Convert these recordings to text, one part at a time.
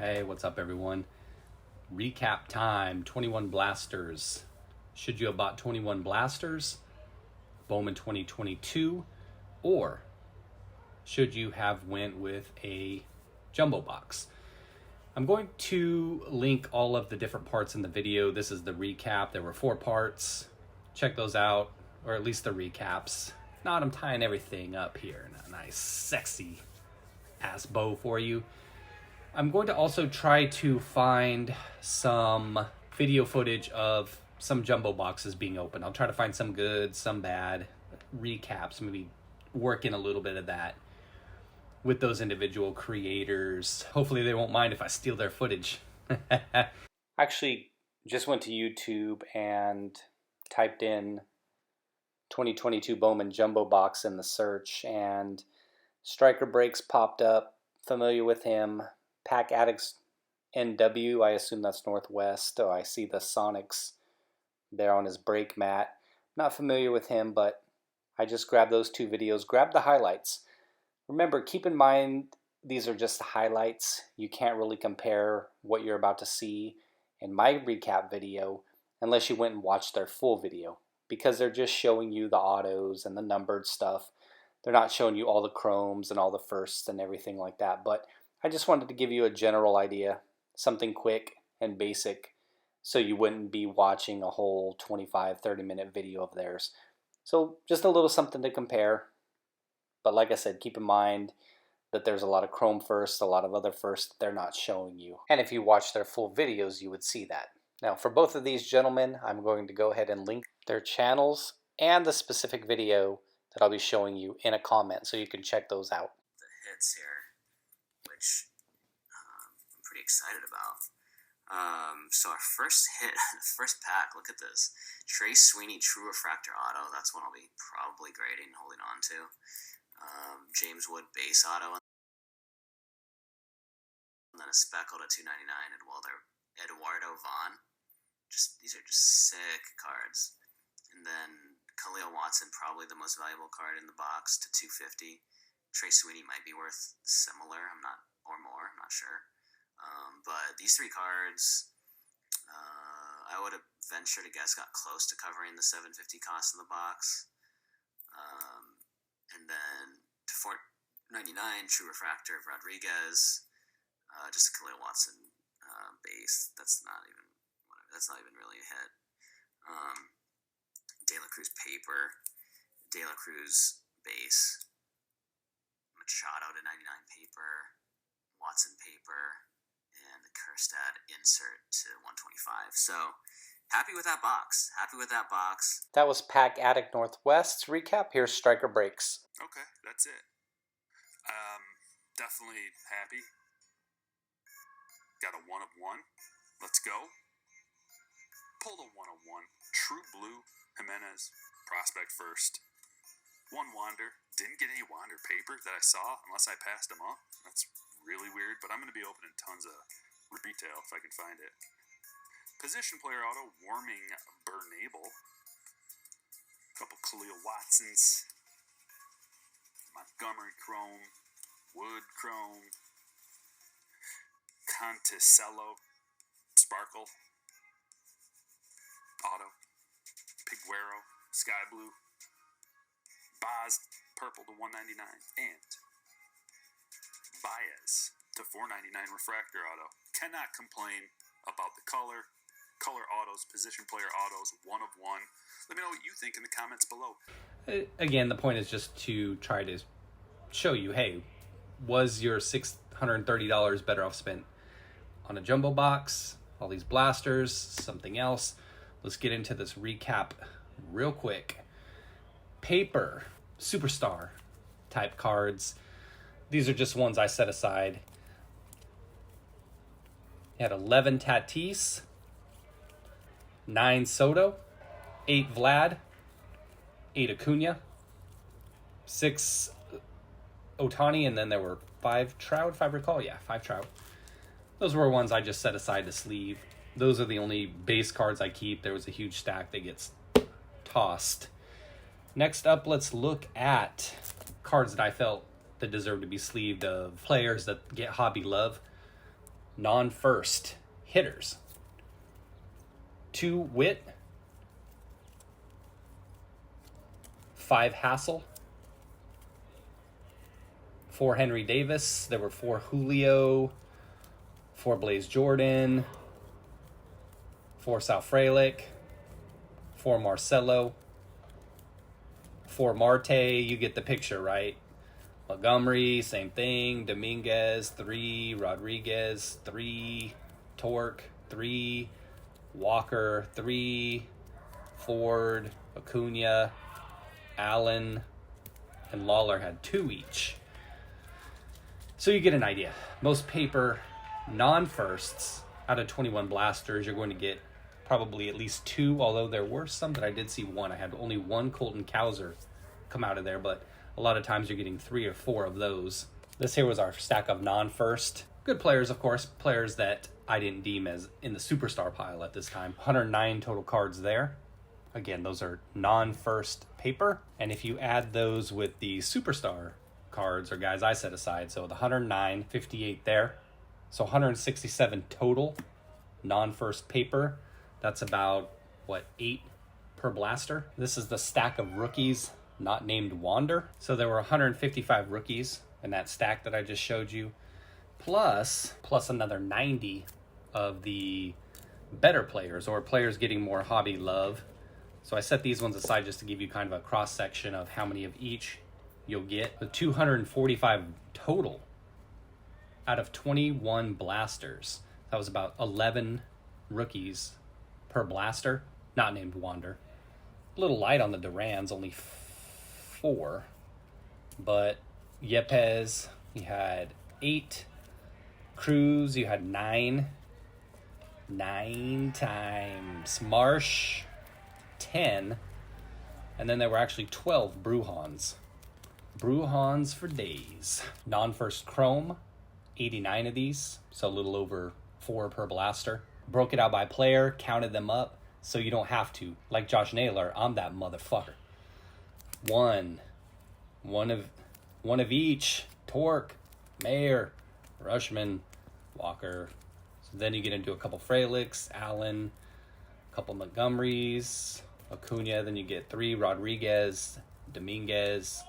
Hey, what's up everyone? Recap time, 21 blasters. Should you have bought 21 blasters, Bowman 2022, or should you have went with a jumbo box? I'm going to link all of the different parts in the video. This is the recap. There were 4 parts. Check those out, or at least the recaps. If not, I'm tying everything up here in a nice, sexy ass bow for you. I'm going to also try to find some video footage of some jumbo boxes being opened. I'll try to find some good, some bad recaps, maybe work in a little bit of that with those individual creators. Hopefully they won't mind if I steal their footage. Actually, just went to YouTube and typed in 2022 Bowman jumbo box in the search, and Striker Breaks popped up. Familiar with him. Pack Addicts NW, I assume that's Northwest. Oh, I see the Sonics there on his brake mat. Not familiar with him, but I just grabbed those 2 videos, grabbed the highlights. Remember, keep in mind, these are just the highlights. You can't really compare what you're about to see in my recap video unless you went and watched their full video, because they're just showing you the autos and the numbered stuff. They're not showing you all the chromes and all the firsts and everything like that, but I just wanted to give you a general idea, something quick and basic, so you wouldn't be watching a whole 25-30 minute video of theirs. So just a little something to compare. But like I said, keep in mind that there's a lot of chrome firsts, a lot of other firsts that they're not showing you. And if you watch their full videos, you would see that. Now, for both of these gentlemen, I'm going to go ahead and link their channels and the specific video that I'll be showing you in a comment, so you can check those out. The hits here, which I'm pretty excited about. So our first hit, first pack, look at this. Trey Sweeney True Refractor Auto. That's one I'll be probably grading, holding on to. James Wood Base Auto. And then a Speckled at $2.99. Eduardo Vaughn. These are just sick cards. And then Khalil Watson, probably the most valuable card in the box, to $250. Trey Sweeney might be worth similar, or more, I'm not sure. But these 3 cards, I would have ventured to guess got close to covering the $750 cost of the box. And then to $4.99, True Refractor of Rodriguez, just a Khalil Watson base. That's not even really a hit. De La Cruz paper, De La Cruz base, Machado to 99 paper, Watson paper, and the Kerstad insert to 125. So happy with that box. That was Pack Addict Northwest's recap. Here's Striker Breaks. Okay, that's it. Definitely happy. Got a 1 of 1. Let's go. Pulled a 1 of 1. True Blue Jimenez prospect first. 1 Wander. Didn't get any Wander paper that I saw unless I passed them up. That's really weird, but I'm going to be opening tons of retail if I can find it. Position player auto, Warming Bernabel. A couple Khalil Watsons. Montgomery Chrome. Wood Chrome. Conticello Sparkle Auto. Piguero Sky Blue. Baz Purple to $199, and Baez to $4.99 Refractor Auto. Cannot complain about the color autos, position player autos, 1 of 1. Let me know what you think in the comments below. Again, the point is just to try to show you, hey, was your $630 better off spent on a jumbo box, all these blasters, something else? Let's get into this recap real quick. Paper, superstar type cards. These are just ones I set aside. You had 11 Tatis, 9 Soto, 8 Vlad, 8 Acuna, 6 Ohtani, and then there were 5 Trout, if I recall. Yeah, 5 Trout. Those were ones I just set aside to sleeve. Those are the only base cards I keep. There was a huge stack that gets tossed. Next up, let's look at cards that I felt that deserve to be sleeved, of players that get hobby love. non-first hitters. 2 Witt, 5 Hassel, 4 Henry Davis. There were 4 Julio, 4 Blaze Jordan, 4 Sal Frelick, 4 Marcelo, 4 Marte. You get the picture, right? Montgomery, same thing. Dominguez, 3. Rodriguez, 3. Torque, 3. Walker, 3. Ford, Acuna, Allen, and Lawler had 2 each. So you get an idea. Most paper non-firsts out of 21 blasters, you're going to get probably at least 2, although there were some that I did see 1. I had only 1 Colton Cowser come out of there, but a lot of times you're getting 3 or 4 of those. This here was our stack of non-first. Good players, of course, players that I didn't deem as in the superstar pile at this time. 109 total cards there. Again, those are non-first paper. And if you add those with the superstar cards or guys I set aside, so the 109, 58 there. So 167 total non-first paper. That's about, what, 8 per blaster? This is the stack of rookies not named Wander. So there were 155 rookies in that stack that I just showed you, plus another 90 of the better players or players getting more hobby love. So I set these ones aside just to give you kind of a cross section of how many of each you'll get. The 245 total out of 21 blasters. That was about 11 rookies per blaster, not named Wander. A little light on the Durans, only 4. But Yepes, you had 8. Cruz, you had 9. 9 times. Marsh, 10. And then there were actually 12 Bruhans. Bruhans for days. Non-first Chrome, 89 of these, so a little over 4 per blaster. Broke it out by player, counted them up, so you don't have to. Like Josh Naylor, I'm that motherfucker. One of each. Torque, Mayer, Rushman, Walker. So then you get into a couple Frelicks, Allen, a couple Montgomerys, Acuna. Then you get 3 Rodriguez, Dominguez,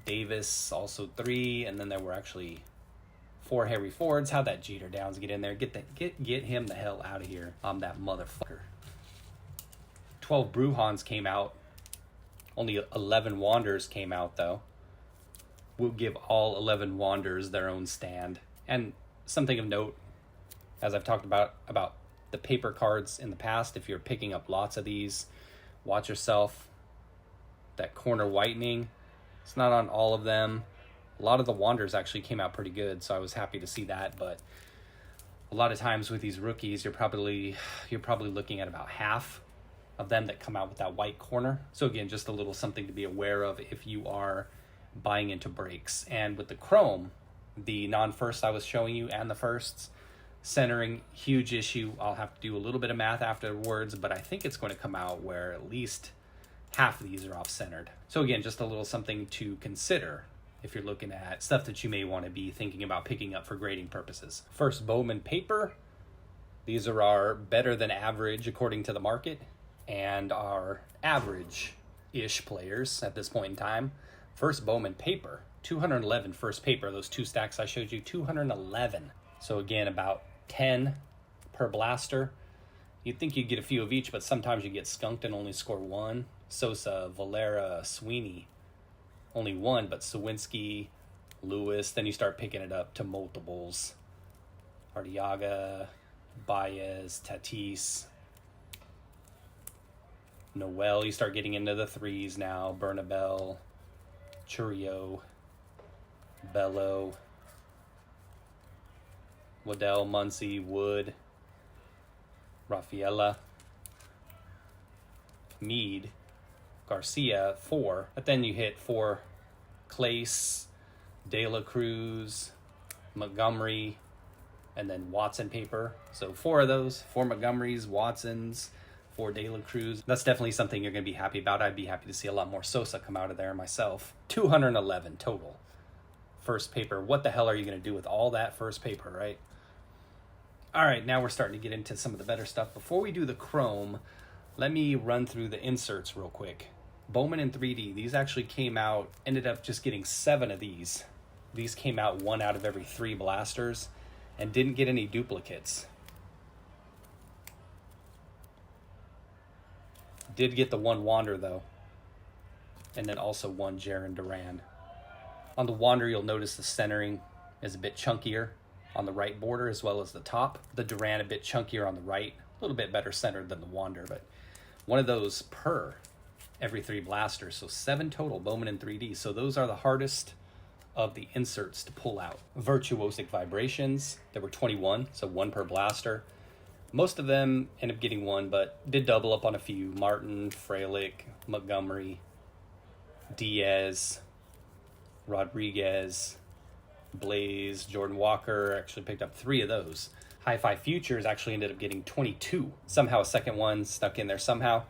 Davis, also 3, and then there were actually 4 Harry Fords. How'd that Jeter Downs get in there? Get him the hell out of here. I'm that motherfucker. 12 Bruhans came out. Only 11 Wanders came out, though. We'll give all 11 Wanders their own stand. And something of note, as I've talked about the paper cards in the past, if you're picking up lots of these, watch yourself. That corner whitening, it's not on all of them. A lot of the Wanders actually came out pretty good, so I was happy to see that. But a lot of times with these rookies, you're probably looking at about half of them that come out with that white corner. So again, just a little something to be aware of if you are buying into breaks. And with the Chrome, the non-first I was showing you and the firsts, centering, huge issue. I'll have to do a little bit of math afterwards, but I think it's going to come out where at least half of these are off-centered. So again, just a little something to consider if you're looking at stuff that you may want to be thinking about picking up for grading purposes. First, Bowman paper. These are our better than average according to the market and our average-ish players at this point in time. First, Bowman paper. 211 first paper. Those 2 stacks I showed you, 211. So again, about 10 per blaster. You'd think you'd get a few of each, but sometimes you get skunked and only score 1. Sosa, Valera, Sweeney, only 1, but Sawinski, Lewis, then you start picking it up to multiples. Arteaga, Baez, Tatis, Noel, you start getting into the 3s now. Bernabel, Churio, Bello, Waddell, Muncy, Wood, Rafaela, Meade, Garcia, 4. But then you hit 4 Clace, De La Cruz, Montgomery, and then Watson paper. So 4 of those, 4 Montgomerys, Watsons, 4 De La Cruz. That's definitely something you're going to be happy about. I'd be happy to see a lot more Sosa come out of there myself. 211 total first paper. What the hell are you going to do with all that first paper, right? All right, now we're starting to get into some of the better stuff. Before we do the chrome, let me run through the inserts real quick. Bowman in 3D, these actually came out, ended up just getting 7 of these. These came out 1 out of every 3 blasters and didn't get any duplicates. Did get the 1 Wander though, and then also 1 Jaron Duran. On the Wander, you'll notice the centering is a bit chunkier on the right border as well as the top. The Duran a bit chunkier on the right, a little bit better centered than the Wander, but one of those per every 3 blasters. So 7 total Bowman in 3D. So those are the hardest of the inserts to pull out. Virtuosic vibrations, there were 21, so 1 per blaster. Most of them ended up getting 1, but did double up on a few. Martin, Freilich, Montgomery, Diaz, Rodriguez, Blaze, Jordan Walker actually picked up 3 of those. Hi-Fi Futures actually ended up getting 22. Somehow a second one stuck in there somehow.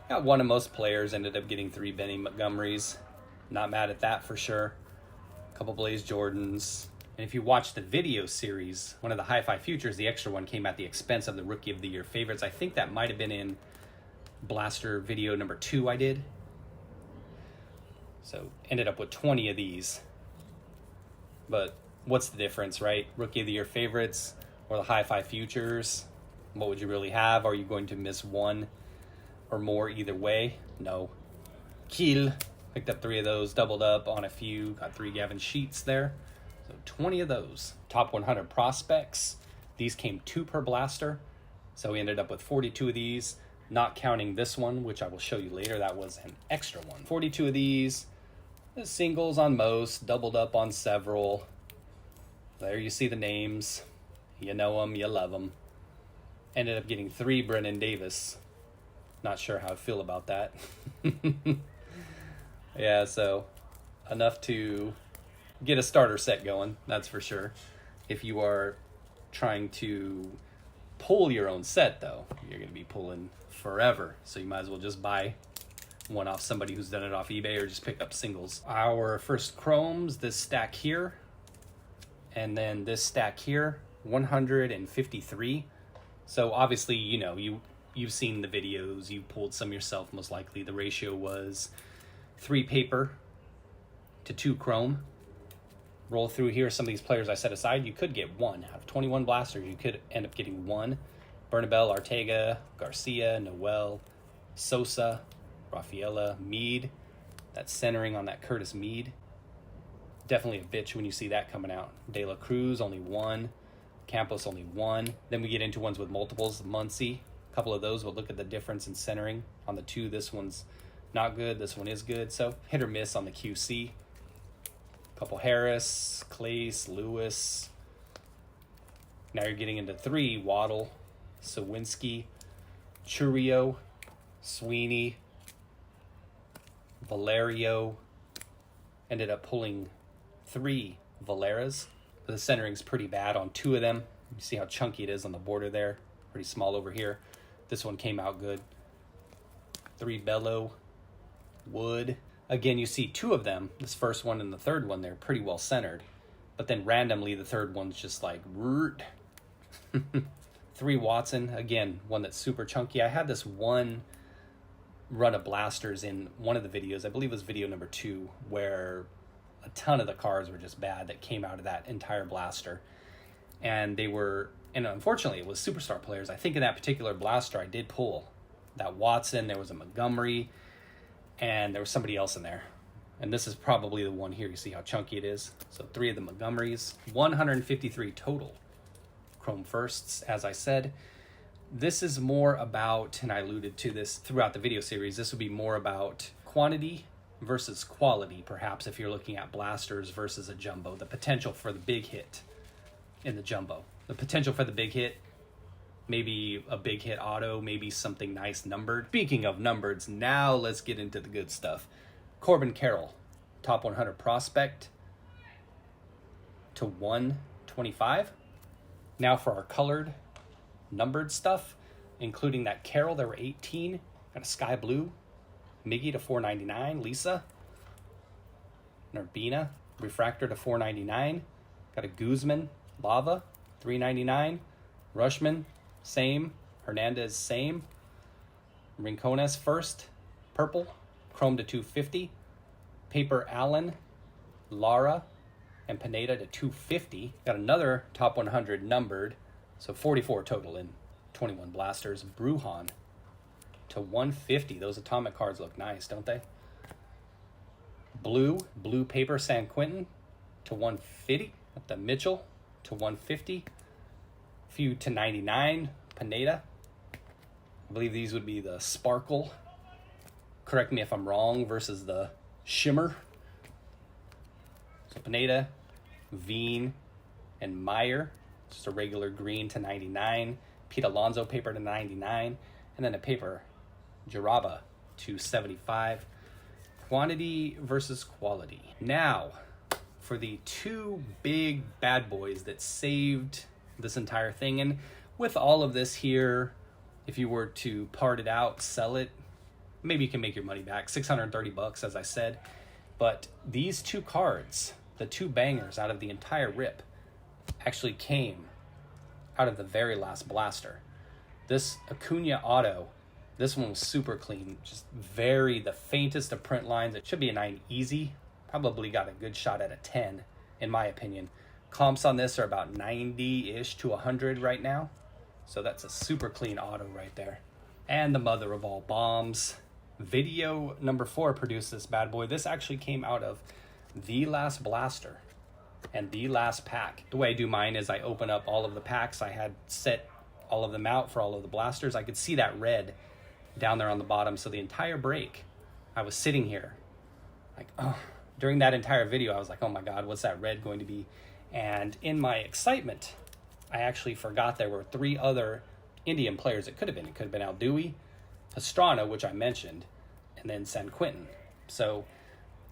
Got 1 of most players, ended up getting 3 Benny Montgomerys. Not mad at that for sure. A couple Blaze Jordans. And if you watch the video series, one of the Hi-Fi Futures, the extra one came at the expense of the Rookie of the Year favorites. I think that might have been in Blaster video number 2 I did. So ended up with 20 of these. But what's the difference, right? Rookie of the Year favorites or the Hi-Fi Futures? What would you really have? Are you going to miss 1 or more either way? No. Kiel picked up 3 of those, doubled up on a few, got 3 Gavin Sheets there. So 20 of those. Top 100 prospects. These came 2 per blaster. So we ended up with 42 of these, not counting this one, which I will show you later. That was an extra one. 42 of these. Singles on most, doubled up on several. There you see the names. You know them, you love them. Ended up getting 3 Brennan Davis. Not sure how I feel about that. Yeah, so enough to get a starter set going, that's for sure. If you are trying to pull your own set, though, you're going to be pulling forever. So you might as well just buy one off somebody who's done it off eBay or just pick up singles. Our first chromes, this stack here, and then this stack here, 153. So obviously, you know, you've seen the videos, you pulled some yourself most likely. The ratio was 3 paper to 2 chrome. Roll through here some of these players I set aside. You could get 1 out of 21 blasters. You could end up getting 1. Bernabel, Ortega, Garcia, Noel, Sosa, Rafaela, Mead. That centering on that Curtis Mead. Definitely a bitch when you see that coming out. De La Cruz, only 1. Campos, only 1. Then we get into ones with multiples. Muncy, a couple of those, but look at the difference in centering. On the 2, this one's not good. This one is good. So hit or miss on the QC. Couple Harris, Clace, Lewis. Now you're getting into 3. Waddle, Sawinski, Churio, Sweeney, Valerio. Ended up pulling 3 Valeras. The centering's pretty bad on 2 of them. You see how chunky it is on the border there. Pretty small over here. This one came out good. 3 Bello, Wood. Again, you see 2 of them, this first one and the third one, they're pretty well centered. But then randomly, the third one's just like, 3 Watson, again, one that's super chunky. I had this one run of blasters in one of the videos, I believe it was video number 2, where a ton of the cards were just bad that came out of that entire blaster. And they were, and unfortunately, it was superstar players. I think in that particular blaster, I did pull that Watson, there was a Montgomery, and there was somebody else in there. And this is probably the one here. You see how chunky it is? So 3 of the Montgomerys. 153 total chrome firsts, as I said. This is more about, and I alluded to this throughout the video series, this would be more about quantity versus quality, perhaps, if you're looking at blasters versus a jumbo. The potential for the big hit in the jumbo. The potential for the big hit, maybe a big hit auto, maybe something nice numbered. Speaking of numbered, now let's get into the good stuff. Corbin Carroll, top 100 prospect to 125. Now for our colored numbered stuff, including that Carroll, there were 18. Got a sky blue, Miggy to 499, Lisa, Narbina, refractor to 499. Got a Guzman, Lava, 399. Rushman, same. Hernandez, same. Rincones first, purple, chrome to 250. Paper Allen, Lara, and Pineda to 250. Got another top 100 numbered, so 44 total in 21 blasters. Brujan to 150. Those atomic cards look nice, don't they? Blue paper San Quentin to 150. Got the Mitchell to 150. Few to 99 Pineda. I believe these would be the Sparkle. Correct me if I'm wrong, versus the Shimmer. So Pineda, Veen, and Meyer. Just a regular green to 99. Pete Alonso paper to 99. And then a paper Jaraba to 75. Quantity versus quality. Now, for the two big bad boys that saved this entire thing. And with all of this here, if you were to part it out, sell it, maybe you can make your money back. $630, as I said. But these two cards, the two bangers out of the entire rip, actually came out of the very last blaster. This Acuna auto, this one was super clean, just the faintest of print lines. It should be a 9 easy. Probably got a good shot at a 10, in my opinion. Comps on this are about 90-ish to 100 right now. So that's a super clean auto right there. And the mother of all bombs, video number 4 produced this bad boy. This actually came out of the last blaster and the last pack. The way I do mine is I open up all of the packs. I had set all of them out for all of the blasters. I could see that red down there on the bottom. So the entire break, I was sitting here like, oh, during that entire video, I was like, oh my God, what's that red going to be? And in my excitement, I actually forgot there were 3 other Indian players it could have been. It could have been Alduy, Pastrana, which I mentioned, and then San Quentin. So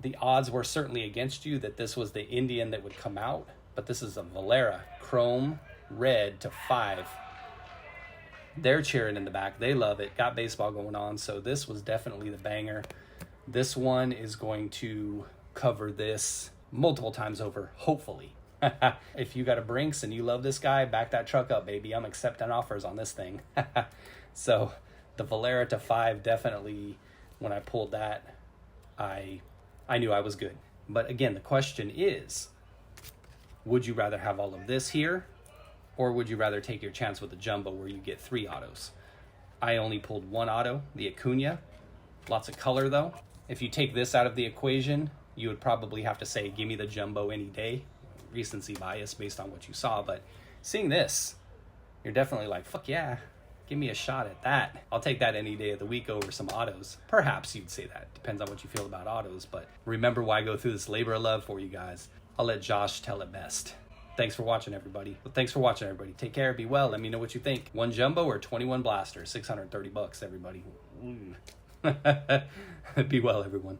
the odds were certainly against you that this was the Indian that would come out, but this is a Valera chrome red to 5. They're cheering in the back. They love it. Got baseball going on. So this was definitely the banger. This one is going to cover this multiple times over, hopefully. If you got a Brinks and you love this guy, back that truck up, baby. I'm accepting offers on this thing. So the Valera to 5, definitely, when I pulled that, I knew I was good. But again, the question is, would you rather have all of this here, or would you rather take your chance with the jumbo where you get 3 autos? I only pulled 1 auto, the Acuna. Lots of color though. If you take this out of the equation, you would probably have to say, give me the jumbo any day. Recency bias based on what you saw. But seeing this, you're definitely like, fuck yeah, give me a shot at that. I'll take that any day of the week over some autos. Perhaps you'd say that. Depends on what you feel about autos. But remember why I go through this labor of love for you guys. I'll let Josh tell it best. Thanks for watching, everybody. Take care, be well. Let me know what you think. 1 jumbo or 21 blasters? $630, everybody. Be well, everyone.